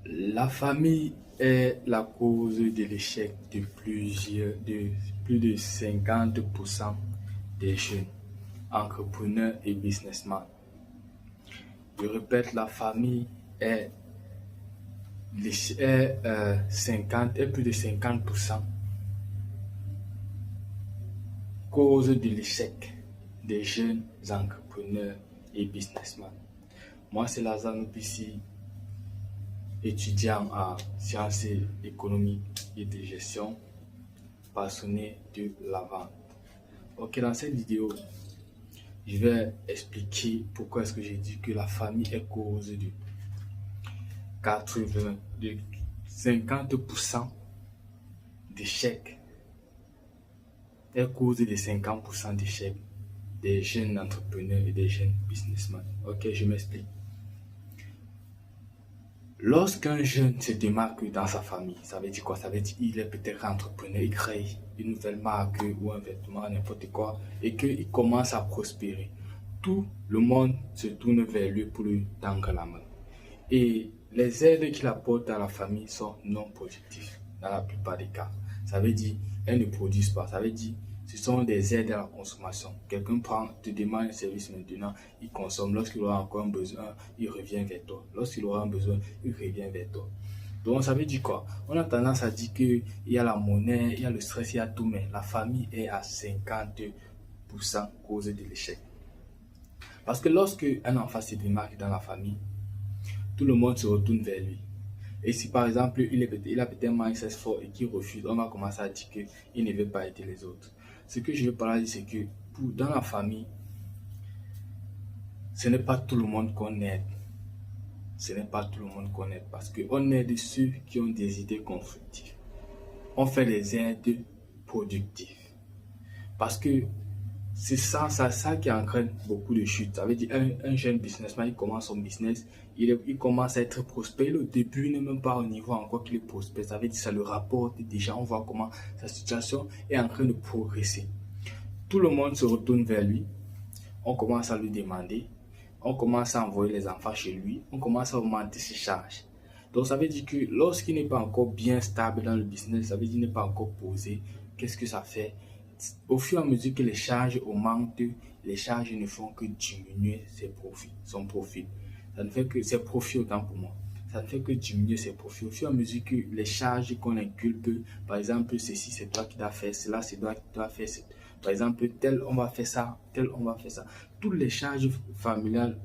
La famille est la cause de l'échec de plus de 50% des jeunes entrepreneurs et businessmen. Je répète, la famille est, est plus de 50% cause de l'échec des jeunes entrepreneurs et businessmen. Moi, c'est Lazare Nupisi, étudiant en sciences économiques et de gestion, passionné de la vente. Ok, dans cette vidéo, je vais expliquer pourquoi est-ce que j'ai dit que la famille est cause de 50% d'échecs, est cause de 50% d'échecs des jeunes entrepreneurs et des jeunes businessmen. Ok, je m'explique. Lorsqu'un jeune se démarque dans sa famille, ça veut dire quoi? Ça veut dire qu'il est peut-être entrepreneur, il crée une nouvelle marque ou un vêtement, n'importe quoi, et qu'il commence à prospérer. Tout le monde se tourne vers lui pour lui tendre la main. Et les aides qu'il apporte à la famille sont non productives dans la plupart des cas. Ça veut dire elles ne produisent pas. Ça veut dire ce sont des aides à la consommation. Quelqu'un te demande un service maintenant, il consomme. Lorsqu'il aura encore un besoin, il revient vers toi. Lorsqu'il aura un besoin, il revient vers toi. Donc ça veut dire quoi? On a tendance à dire qu'il y a la monnaie, il y a le stress, il y a tout, mais la famille est à 50% cause de l'échec. Parce que lorsque un enfant se démarque dans la famille, tout le monde se retourne vers lui. Et si par exemple il a peut-être un mindset fort et qu'il refuse, on va commencer à dire qu'il ne veut pas aider les autres. Ce que je veux parler dire, c'est que dans la famille, ce n'est pas tout le monde qu'on aide. Ce n'est pas tout le monde qu'on aide parce qu'on aide ceux qui ont des idées constructives. On fait des aides productives. Parce que c'est ça qui entraîne beaucoup de chutes. Ça veut dire un jeune businessman, il commence son business, il commence à être prospère. Au début, il n'est même pas au niveau encore qu'il est prospère. Ça veut dire que ça le rapporte déjà. On voit comment sa situation est en train de progresser. Tout le monde se retourne vers lui. On commence à lui demander. On commence à envoyer les enfants chez lui. On commence à augmenter ses charges. Donc, ça veut dire que lorsqu'il n'est pas encore bien stable dans le business, ça veut dire qu'il n'est pas encore posé. Qu'est-ce que ça fait? Au fur et à mesure que les charges augmentent, les charges ne font que diminuer son profit. Ça ne fait que ses profits autant pour moi. Ça ne fait que diminuer ses profits. Au fur et à mesure que les charges qu'on inculpe, par exemple, ceci c'est toi qui dois faire, cela c'est toi qui dois faire. Par exemple, tel on va faire ça, tel on va faire ça. Toutes les charges familiales